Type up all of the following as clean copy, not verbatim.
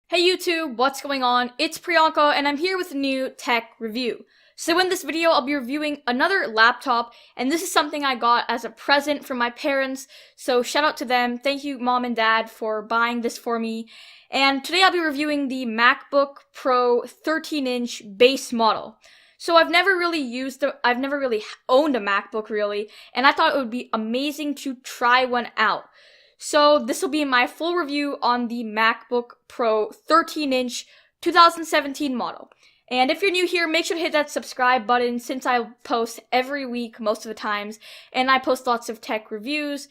Hey YouTube, what's going on? It's Priyanka and I'm here with a new tech review. So in this video, I'll be reviewing another laptop, and this is something I got as a present from my parents, so shout out to them. Thank you, Mom and Dad, for buying this for me. And today I'll be reviewing the MacBook Pro 13-inch base model. So I've never really owned a MacBook really, and I thought it would be amazing to try one out. So this will be my full review on the MacBook Pro 13-inch 2017 model. And if you're new here, make sure to hit that subscribe button since I post every week most of the times. And I post lots of tech reviews,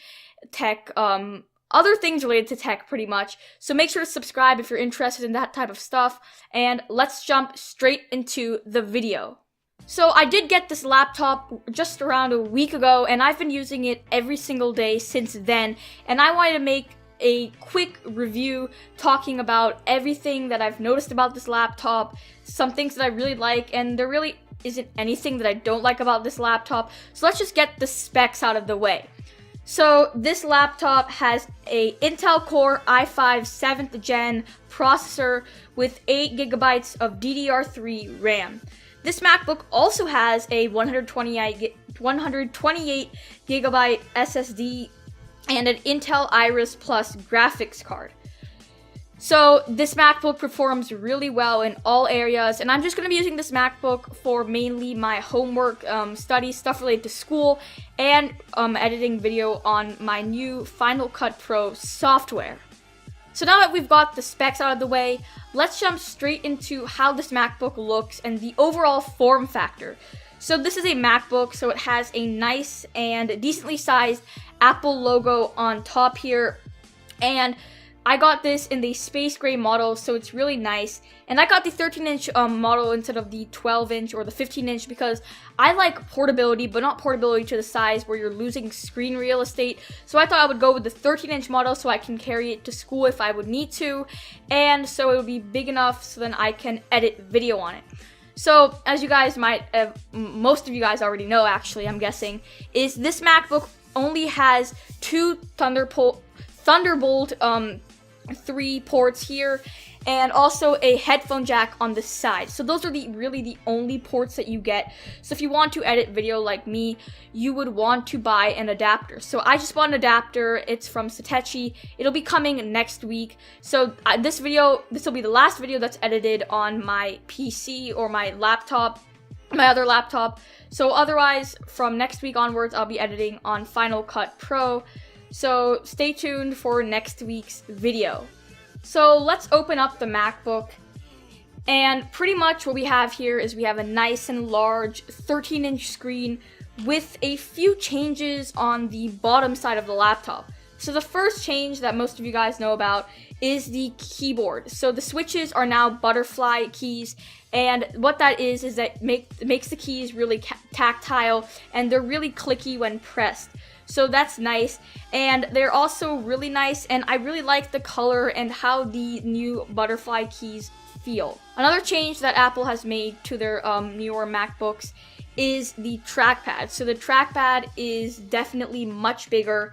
other things related to tech pretty much. So make sure to subscribe if you're interested in that type of stuff. And let's jump straight into the video. So I did get this laptop just around a week ago, and I've been using it every single day since then, and I wanted to make a quick review talking about everything that I've noticed about this laptop, some things that I really like, and there really isn't anything that I don't like about this laptop, so let's just get the specs out of the way. So this laptop has a Intel Core i5 7th Gen processor with 8GB of DDR3 RAM. This MacBook also has a 128GB SSD and an Intel Iris Plus graphics card. So this MacBook performs really well in all areas, and I'm just going to be using this MacBook for mainly my homework, study, stuff related to school, and editing video on my new Final Cut Pro software. So now that we've got the specs out of the way, let's jump straight into how this MacBook looks and the overall form factor. So this is a MacBook, so it has a nice and decently sized Apple logo on top here, and I got this in the space gray model, so it's really nice. And I got the 13-inch model instead of the 12-inch or the 15-inch because I like portability, but not portability to the size where you're losing screen real estate. So I thought I would go with the 13-inch model so I can carry it to school if I would need to, and so it would be big enough so then I can edit video on it. So as you guys might have, most of you guys already know actually, I'm guessing, is this MacBook only has two Thunderbolt 3 ports here, and also a headphone jack on the side. So those are really the only ports that you get. So if you want to edit video like me, you would want to buy an adapter. So I just bought an adapter. It's from Satechi. It'll be coming next week. So this will be the last video that's edited on my PC or my laptop, my other laptop. So otherwise, from next week onwards, I'll be editing on Final Cut Pro. So stay tuned for next week's video. So let's open up the MacBook, and pretty much what we have here is we have a nice and large 13-inch screen with a few changes on the bottom side of the laptop. So the first change that most of you guys know about is the keyboard. So the switches are now butterfly keys, and what that is that makes the keys really tactile, and they're really clicky when pressed. So that's nice, and they're also really nice, and I really like the color and how the new butterfly keys feel. Another change that Apple has made to their newer MacBooks is the trackpad. So the trackpad is definitely much bigger,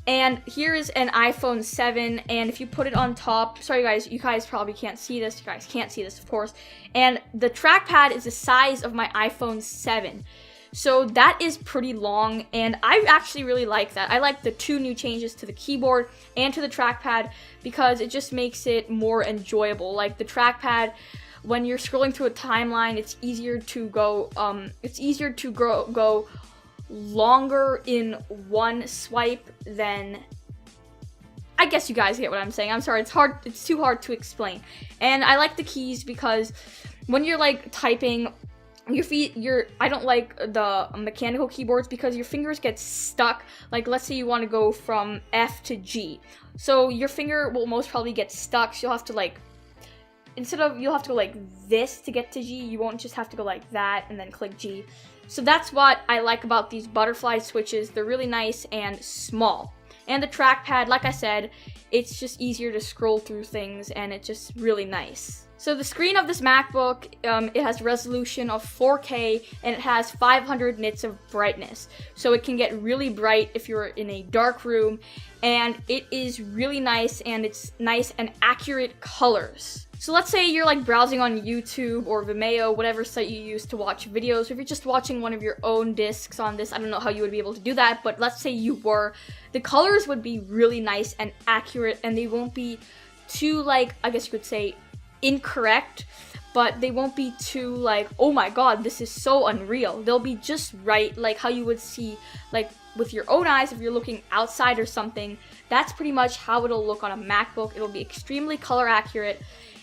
and here is an iPhone 7, and if you put it on top, sorry guys, you guys probably can't see this, you guys can't see this of course, and the trackpad is the size of my iPhone 7. So that is pretty long, and I actually really like that. I like the two new changes to the keyboard and to the trackpad because it just makes it more enjoyable. Like the trackpad, when you're scrolling through a timeline, it's easier to go longer in one swipe than, I guess you guys get what I'm saying. I'm sorry, it's too hard to explain. And I like the keys because when you're like typing, I don't like the mechanical keyboards because your fingers get stuck. Like let's say you want to go from F to G. So your finger will most probably get stuck. So you'll have to you'll have to go like this to get to G. You won't just have to go like that and then click G. So that's what I like about these butterfly switches. They're really nice and small. And the trackpad, like I said, it's just easier to scroll through things, and it's just really nice. So the screen of this MacBook, it has resolution of 4K, and it has 500 nits of brightness. So it can get really bright if you're in a dark room, and it is really nice, and it's nice and accurate colors. So let's say you're like browsing on YouTube or Vimeo, whatever site you use to watch videos, or if you're just watching one of your own discs on this, I don't know how you would be able to do that, but let's say you were, the colors would be really nice and accurate, and they won't be too, like, I guess you could say incorrect, but they won't be too like, oh my god, this is so unreal. They'll be just right, like how you would see like with your own eyes if you're looking outside or something. That's pretty much how it'll look on a MacBook. It'll be extremely color accurate.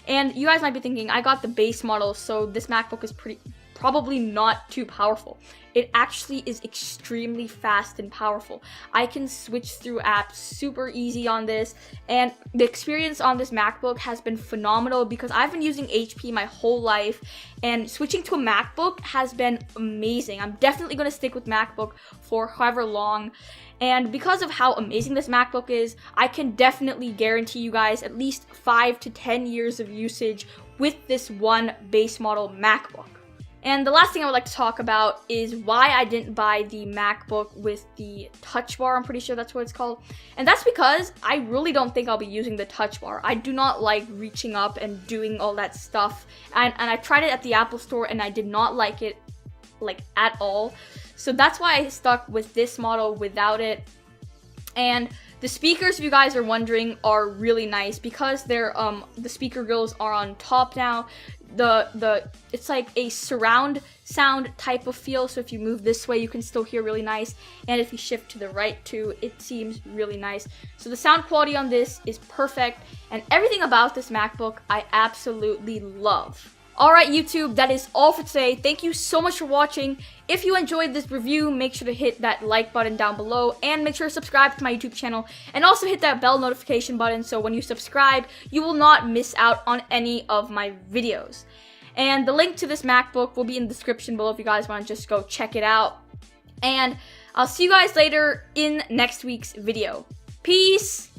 And you guys might be thinking, I got the base model, so this MacBook is probably not too powerful. It actually is extremely fast and powerful. I can switch through apps super easy on this, and the experience on this MacBook has been phenomenal because I've been using HP my whole life, and switching to a MacBook has been amazing. I'm definitely going to stick with MacBook for however long. And because of how amazing this MacBook is, I can definitely guarantee you guys at least 5 to 10 years of usage with this one base model MacBook. And the last thing I would like to talk about is why I didn't buy the MacBook with the touch bar. I'm pretty sure that's what it's called. And that's because I really don't think I'll be using the touch bar. I do not like reaching up and doing all that stuff. And I tried it at the Apple Store and I did not like it like at all. So that's why I stuck with this model without it. And the speakers, if you guys are wondering, are really nice because they're the speaker grills are on top now. It's like a surround sound type of feel, so if you move this way you can still hear really nice, and if you shift to the right too, it seems really nice. So the sound quality on this is perfect, and everything about this MacBook I absolutely love. Alright YouTube, that is all for today. Thank you so much for watching. If you enjoyed this review, make sure to hit that like button down below and make sure to subscribe to my YouTube channel and also hit that bell notification button so when you subscribe, you will not miss out on any of my videos. And the link to this MacBook will be in the description below if you guys want to just go check it out. And I'll see you guys later in next week's video. Peace!